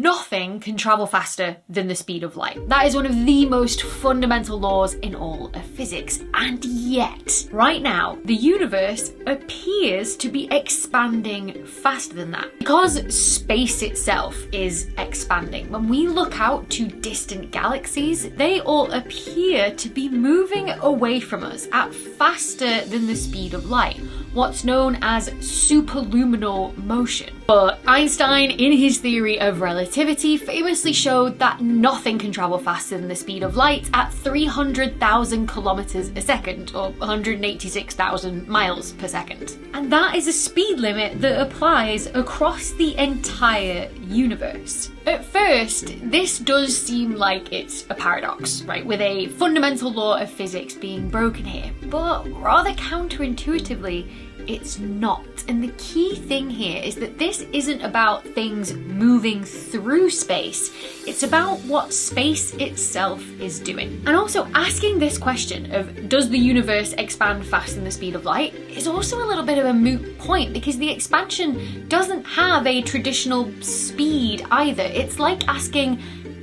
Nothing can travel faster than the speed of light. That is one of the most fundamental laws in all of physics. And yet, right now, the universe appears to be expanding faster than that. Because space itself is expanding, when we look out to distant galaxies, they all appear to be moving away from us at faster than the speed of light, what's known as superluminal motion. But Einstein, in his theory of relativity, famously showed that nothing can travel faster than the speed of light at 300,000 kilometers a second, or 186,000 miles per second. And that is a speed limit that applies across the entire universe. At first, this does seem like it's a paradox, right? With a fundamental law of physics being broken here. But rather counterintuitively, it's not. And the key thing here is that this isn't about things moving through space. It's about what space itself is doing. And also asking this question of, does the universe expand faster than the speed of light, is also a little bit of a moot point, because the expansion doesn't have a traditional speed either. It's like asking,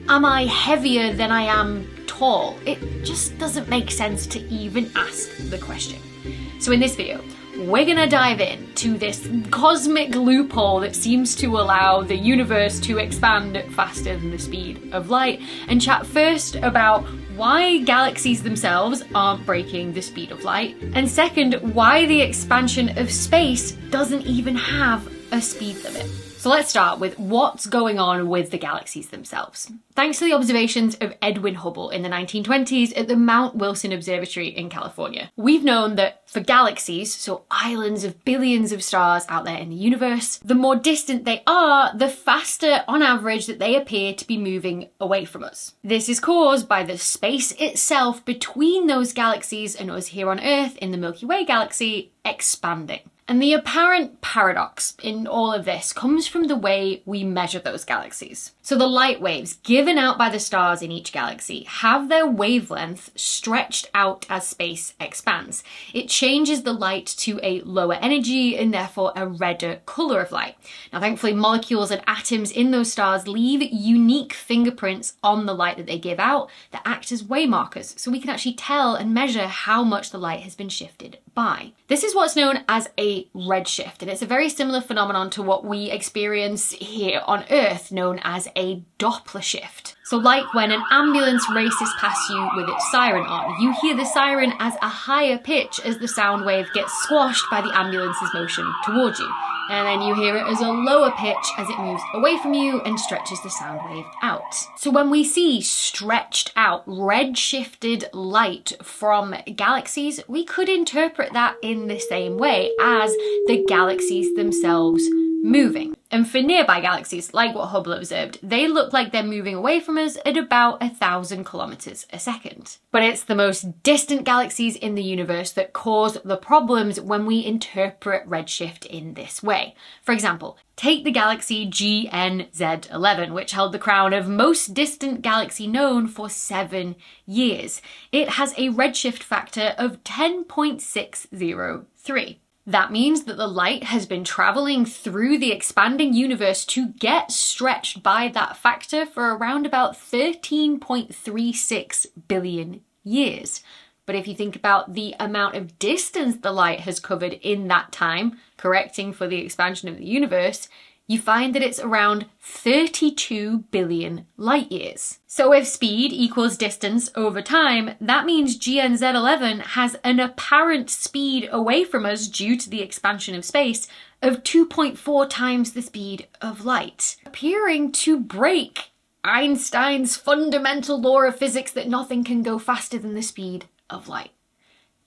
am I heavier than I am tall? It just doesn't make sense to even ask the question. So in this video, we're gonna dive into this cosmic loophole that seems to allow the universe to expand faster than the speed of light, and chat first about why galaxies themselves aren't breaking the speed of light, and second, why the expansion of space doesn't even have a speed limit. So let's start with what's going on with the galaxies themselves. Thanks to the observations of Edwin Hubble in the 1920s at the Mount Wilson Observatory in California, we've known that for galaxies, so islands of billions of stars out there in the universe, the more distant they are, the faster on average that they appear to be moving away from us. This is caused by the space itself between those galaxies and us here on Earth in the Milky Way galaxy expanding. And the apparent paradox in all of this comes from the way we measure those galaxies. So the light waves given out by the stars in each galaxy have their wavelength stretched out as space expands. It changes the light to a lower energy and therefore a redder colour of light. Now thankfully molecules and atoms in those stars leave unique fingerprints on the light that they give out that act as way markers, so we can actually tell and measure how much the light has been shifted by. This is what's known as a redshift, and it's a very similar phenomenon to what we experience here on Earth, known as a Doppler shift. So like when an ambulance races past you with its siren on, you hear the siren as a higher pitch as the sound wave gets squashed by the ambulance's motion towards you. And then you hear it as a lower pitch as it moves away from you and stretches the sound wave out. So when we see stretched out, red-shifted light from galaxies, we could interpret that in the same way as the galaxies themselves moving. And for nearby galaxies, like what Hubble observed, they look like they're moving away from us at about 1,000 kilometers a second. But it's the most distant galaxies in the universe that cause the problems when we interpret redshift in this way. For example, take the galaxy GNZ11, which held the crown of most distant galaxy known for 7 years. It has a redshift factor of 10.603. That means that the light has been travelling through the expanding universe to get stretched by that factor for around about 13.36 billion years. But if you think about the amount of distance the light has covered in that time, correcting for the expansion of the universe, you find that it's around 32 billion light years. So if speed equals distance over time, that means GNZ11 has an apparent speed away from us due to the expansion of space of 2.4 times the speed of light, appearing to break Einstein's fundamental law of physics that nothing can go faster than the speed of light.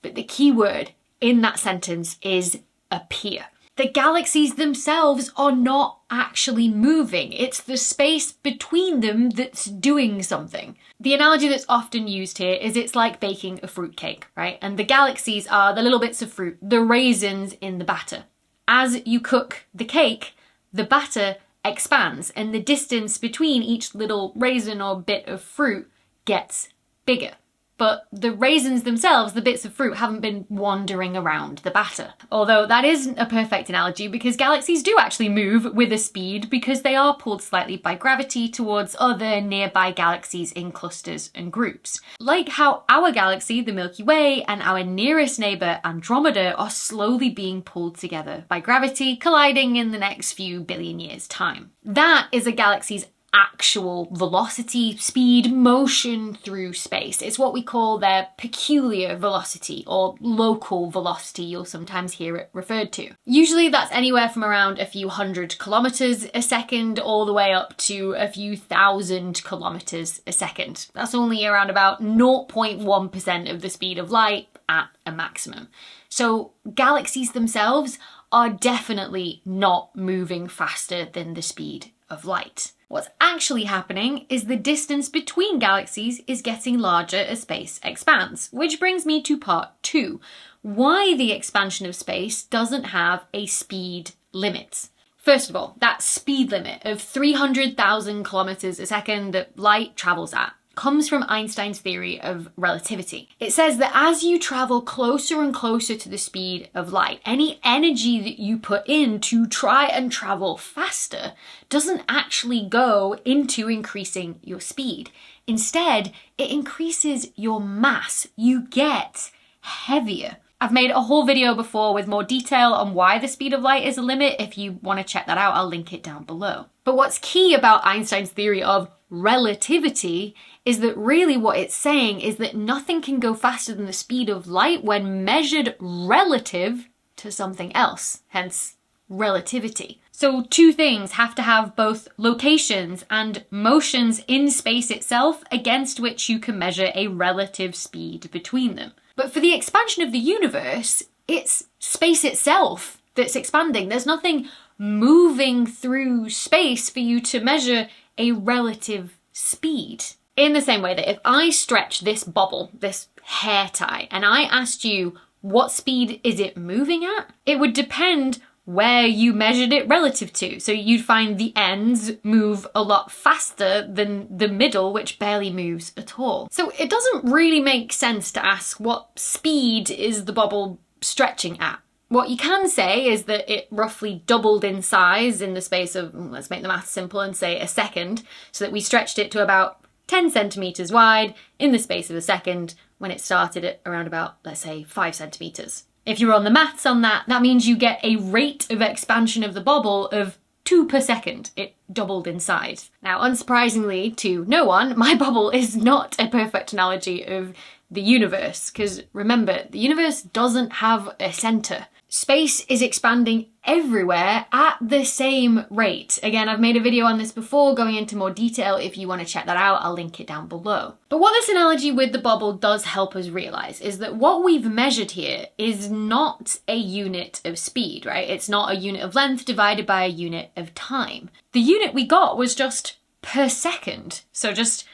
But the key word in that sentence is appear. The galaxies themselves are not actually moving. It's the space between them that's doing something. The analogy that's often used here is it's like baking a fruit cake, right? And the galaxies are the little bits of fruit, the raisins in the batter. As you cook the cake, the batter expands and the distance between each little raisin or bit of fruit gets bigger. but the raisins themselves, the bits of fruit, haven't been wandering around the batter. Although that isn't a perfect analogy because galaxies do actually move with a speed because they are pulled slightly by gravity towards other nearby galaxies in clusters and groups. Like how our galaxy, the Milky Way, and our nearest neighbour, Andromeda, are slowly being pulled together by gravity, colliding in the next few billion years' time. That is a galaxy's actual velocity, speed, motion through space. It's what we call their peculiar velocity or local velocity, you'll sometimes hear it referred to. Usually that's anywhere from around a few hundred kilometres a second all the way up to a few thousand kilometres a second. That's only around about 0.1% of the speed of light at a maximum. So galaxies themselves are definitely not moving faster than the speed of light. What's actually happening is the distance between galaxies is getting larger as space expands, which brings me to part 2, why the expansion of space doesn't have a speed limit. First of all, that speed limit of 300,000 kilometers a second that light travels at comes from Einstein's theory of relativity. It says that as you travel closer and closer to the speed of light, any energy that you put in to try and travel faster doesn't actually go into increasing your speed. Instead, it increases your mass. You get heavier. I've made a whole video before with more detail on why the speed of light is a limit. If you want to check that out, I'll link it down below. But what's key about Einstein's theory of relativity is that really what it's saying is that nothing can go faster than the speed of light when measured relative to something else, hence relativity. So two things have to have both locations and motions in space itself against which you can measure a relative speed between them. But for the expansion of the universe, it's space itself that's expanding. There's nothing moving through space for you to measure a relative speed. In the same way that if I stretch this bubble, this hair tie, and I asked you what speed is it moving at, it would depend where you measured it relative to. So you'd find the ends move a lot faster than the middle, which barely moves at all. So it doesn't really make sense to ask what speed is the bubble stretching at. What you can say is that it roughly doubled in size in the space of, let's make the math simple and say a second, so that we stretched it to about 10 centimetres wide in the space of a second when it started at around about, let's say, 5 centimetres. If you run the maths on that, that means you get a rate of expansion of the bubble of 2 per second. It doubled in size. Now, unsurprisingly to no one, my bubble is not a perfect analogy of the universe, because remember, the universe doesn't have a centre. Space is expanding everywhere at the same rate. Again, I've made a video on this before going into more detail. If you want to check that out, I'll link it down below. But what this analogy with the bubble does help us realise is that what we've measured here is not a unit of speed, right? It's not a unit of length divided by a unit of time. The unit we got was just per second. So just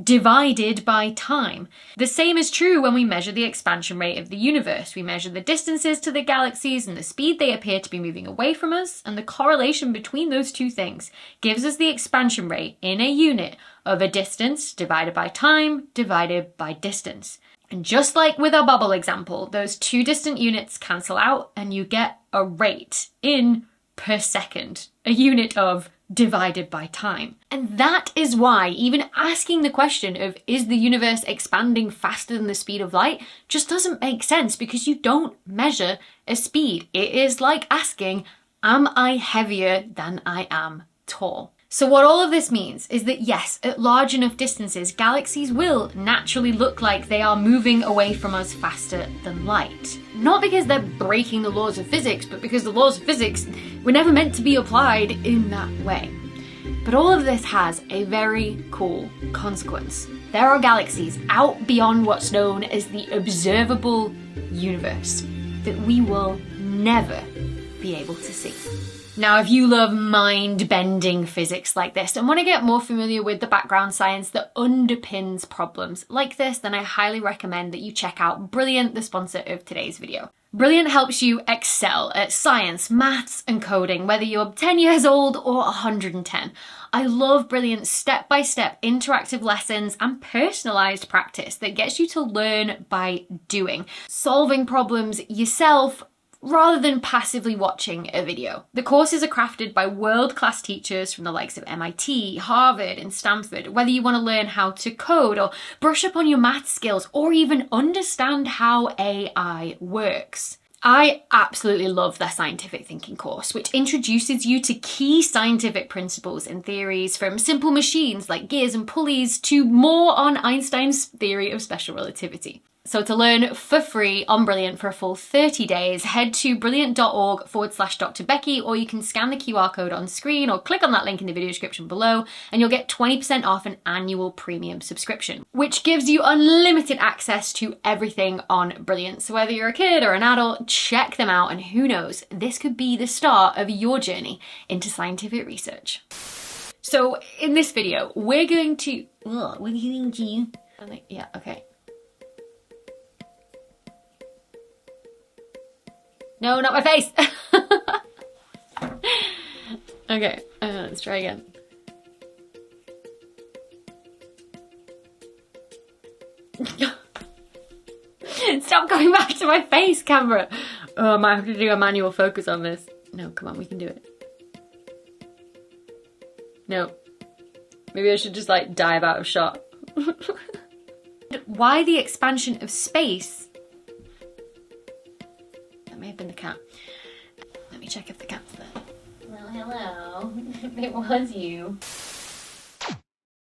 divided by time. The same is true when we measure the expansion rate of the universe. We measure the distances to the galaxies and the speed they appear to be moving away from us, and the correlation between those two things gives us the expansion rate in a unit of a distance divided by time divided by distance. And just like with our bubble example, those two distant units cancel out and you get a rate in per second, a unit of divided by time. And that is why even asking the question of is the universe expanding faster than the speed of light just doesn't make sense, because you don't measure a speed. It is like asking, am I heavier than I am tall? So what all of this means is that yes, at large enough distances, galaxies will naturally look like they are moving away from us faster than light. Not because they're breaking the laws of physics, but because the laws of physics were never meant to be applied in that way. But all of this has a very cool consequence. There are galaxies out beyond what's known as the observable universe that we will never be able to see. Now, if you love mind-bending physics like this and want to get more familiar with the background science that underpins problems like this, then I highly recommend that you check out Brilliant, the sponsor of today's video. Brilliant helps you excel at science, maths and coding, whether you're 10 years old or 110. I love Brilliant's step-by-step interactive lessons and personalised practice that gets you to learn by doing, solving problems yourself rather than passively watching a video. The courses are crafted by world-class teachers from the likes of MIT, Harvard and Stanford, whether you want to learn how to code or brush up on your math skills or even understand how AI works. I absolutely love their scientific thinking course, which introduces you to key scientific principles and theories, from simple machines like gears and pulleys to more on Einstein's theory of special relativity. So to learn for free on Brilliant for a full 30 days, head to brilliant.org/Dr. Becky, or you can scan the QR code on screen or click on that link in the video description below and you'll get 20% off an annual premium subscription, which gives you unlimited access to everything on Brilliant. So whether you're a kid or an adult, check them out, and who knows, this could be the start of your journey into scientific research. So in this video, we're going to... Yeah, okay. No, not my face! Okay, let's try again. Stop going back to my face, camera! Oh, I might have to do a manual focus on this. No, come on, we can do it. No. Maybe I should just like dive out of shot. Why the expansion of space? May have been the cat. Let me check if the cat's there. Well, hello. It was you.